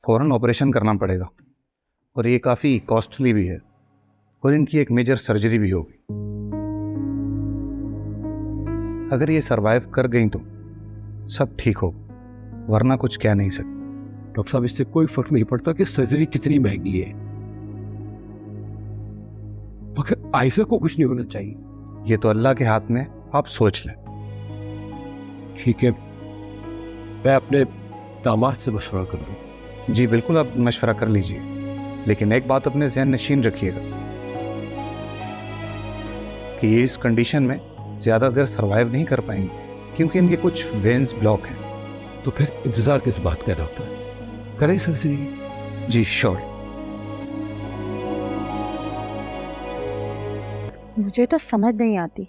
फ़ौरन ऑपरेशन करना पड़ेगा और ये काफ़ी कॉस्टली भी है और इनकी एक मेजर सर्जरी भी होगी। अगर ये सरवाइव कर गई तो सब ठीक हो, वरना कुछ कह नहीं सकते। डॉक्टर साहब, इससे कोई फर्क नहीं पड़ता कि सर्जरी कितनी महंगी है, मगर आयशा को कुछ नहीं होना चाहिए। ये तो अल्लाह के हाथ में, आप सोच लें। ठीक है, मैं अपने दामाद से मशवरा कर लूँ। जी बिल्कुल, आप मशवरा कर लीजिए, लेकिन एक बात अपने जहन नशीन रखिएगा कि ये इस कंडीशन में ज़्यादा देर सरवाइव नहीं कर पाएंगे क्योंकि इनके कुछ वेन्स ब्लॉक हैं। तो फिर इंतजार किस बात का डॉक्टर, करें सर्जरी? जी श्योर। मुझे तो समझ नहीं आती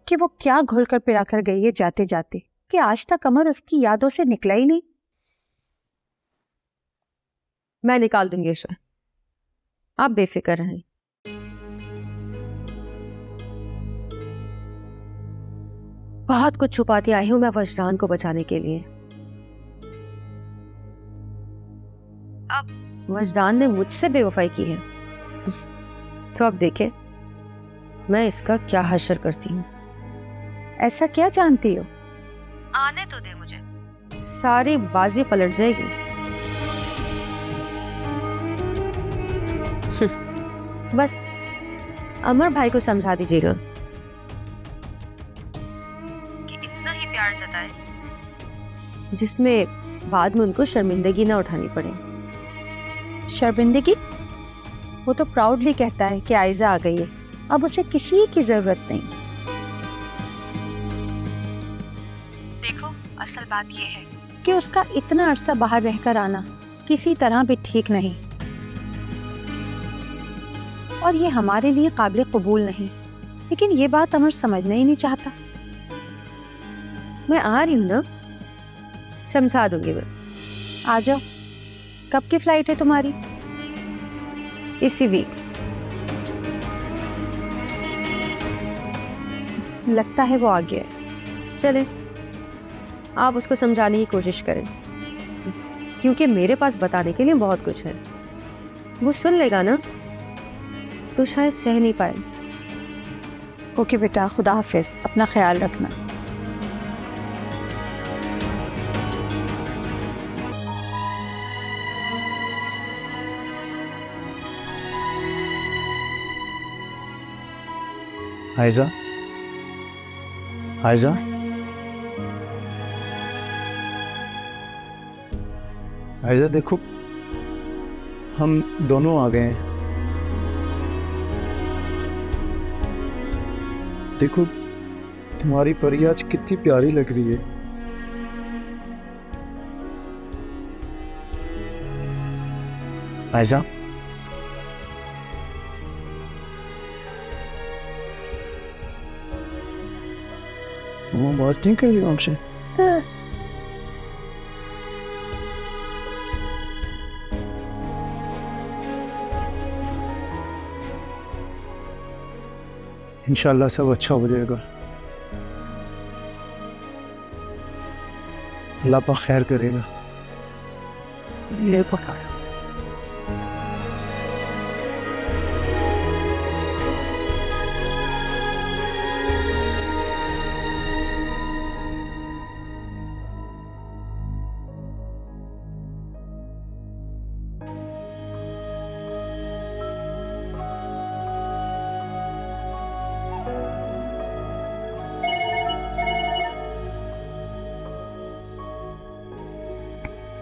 कि वो क्या घोल कर पिला कर गई है जाते जाते, कि आज तक अमर उसकी यादों से निकला ही नहीं। मैं निकाल दूंगी उसे, आप बेफिक्र रहें। बहुत कुछ छुपाती आई हूं मैं वजदान को बचाने के लिए। अब वजदान ने मुझसे बेवफाई की है तो अब देखें मैं इसका क्या हश्र करती हूँ। ऐसा क्या जानती हो? आने तो दे मुझे, सारी बाजी पलट जाएगी। बस अमर भाई को समझा दीजिएगा कि इतना ही प्यार जताए जिसमें बाद में उनको शर्मिंदगी ना उठानी पड़े। शर्मिंदगी? वो तो प्राउडली कहता है कि आयजा आ गई है, अब उसे किसी की जरूरत नहीं। देखो, असल बात यह है कि उसका इतना अरसा बाहर रहकर आना किसी तरह भी ठीक नहीं, और ये हमारे लिए काबिल कबूल नहीं। लेकिन ये बात अमर समझना ही नहीं चाहता। मैं आ रही हूँ ना, समझा दूंगी मैं। आ जाओ। कब की फ्लाइट है तुम्हारी? इसी वीक। लगता है वो आ गया है। चले, आप उसको समझाने की कोशिश करें, क्योंकि मेरे पास बताने के लिए बहुत कुछ है। वो सुन लेगा ना तो शायद सह नहीं पाए। ओके बेटा, खुदा हाफिज, अपना ख्याल रखना। आयजा, आयजा, आयजा देखो, हम दोनों आ गए हैं। देखो, तुम्हारी परी आज कितनी प्यारी लग रही है। आयजा, वो बात नहीं कर रही हमसे। इंशाल्लाह सब अच्छा हो जाएगा। अल्लाह पाक खैर करेगा। ले पका।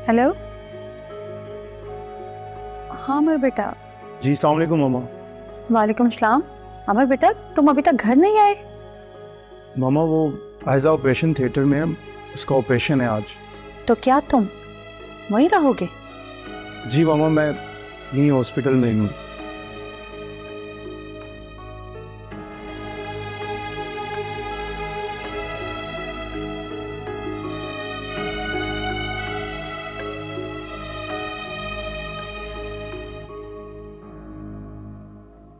हेलो। हाँ अमर बेटा। जी अस्सलाम वालेकुम मामा। वालेकुम सलाम। अमर बेटा, तुम अभी तक घर नहीं आए? मामा वो आयजा ऑपरेशन थिएटर में है, उसका ऑपरेशन है आज। तो क्या तुम वहीं रहोगे? जी मामा, मैं यहीं हॉस्पिटल में हूँ।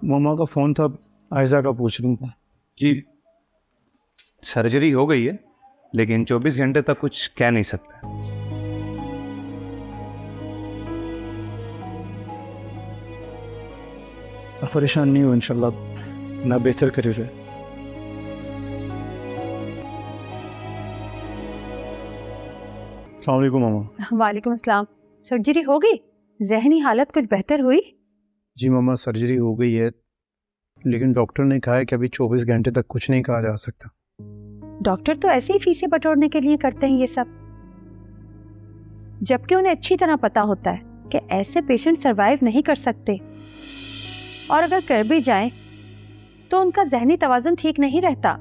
मामा का फ़ोन था, आयजा का पूछ रहा था। जी सर्जरी हो गई है, लेकिन 24 घंटे तक कुछ कह नहीं सकते। आप परेशान नहीं हो, इंशाल्लाह ना बेहतर करे रहे। अस्सलाम वालेकुम मामा। वालेकुम अस्सलाम। सर्जरी हो गई? जहनी हालत कुछ बेहतर हुई? जी मामा, सर्जरी हो गई है, लेकिन डॉक्टर ने कहा है कि अभी 24 घंटे तक कुछ नहीं कहा जा सकता। डॉक्टर तो ऐसे ही फीसें बटोरने के लिए करते हैं ये सब, जबकि उन्हें अच्छी तरह पता होता है कि ऐसे पेशेंट सरवाइव नहीं कर सकते, और अगर कर भी जाएं तो उनका जहनी तवाज़ुन ठीक नहीं रहता।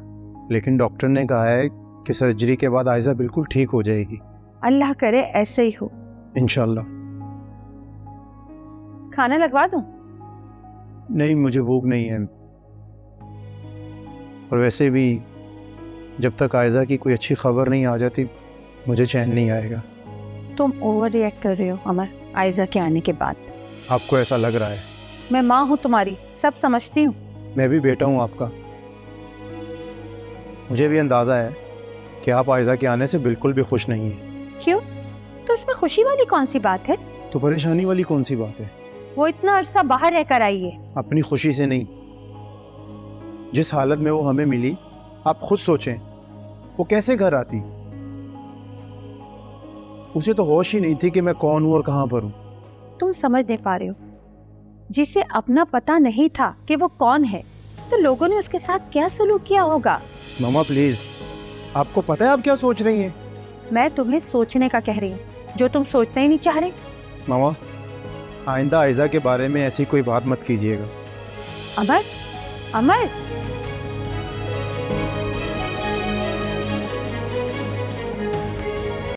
लेकिन डॉक्टर ने कहा है कि सर्जरी के बाद आयजा बिल्कुल ठीक हो जाएगी। अल्लाह करे ऐसे ही हो। इंशाल्लाह। खाना लगवा दूं? नहीं, मुझे भूख नहीं है, और वैसे भी जब तक आयजा की कोई अच्छी खबर नहीं आ जाती मुझे चैन नहीं आएगा। तुम ओवर रिएक्ट कर रहे हो अमर, आयजा के आने के बाद। आपको ऐसा लग रहा है? मैं माँ हूँ तुम्हारी, सब समझती हूँ। मैं भी बेटा हूँ आपका। मुझे भी अंदाज़ा है कि आप आयजा के आने से बिल्कुल भी खुश नहीं हैं। क्यों? तो इसमें खुशी वाली कौन सी बात है? तो परेशानी वाली कौन सी बात है? वो इतना अरसा बाहर रहकर आई है। अपनी खुशी से नहीं, जिस हालत में वो हमें मिली, आप खुद सोचें वो कैसे घर आती। उसे तो होश ही नहीं थी कि मैं कौन हूँ और कहाँ पर हूँ। तुम समझ नहीं पा रहे हो, जिसे अपना पता नहीं था कि वो कौन है, तो लोगों ने उसके साथ क्या सलूक किया होगा। मामा प्लीज, आपको पता है आप क्या सोच रही हैं? मैं तुम्हें सोचने का कह रही हूँ, जो तुम सोचना ही नहीं चाह रहे। मामा, आइंदा आयजा के बारे में ऐसी कोई बात मत कीजिएगा। अमर, अमर।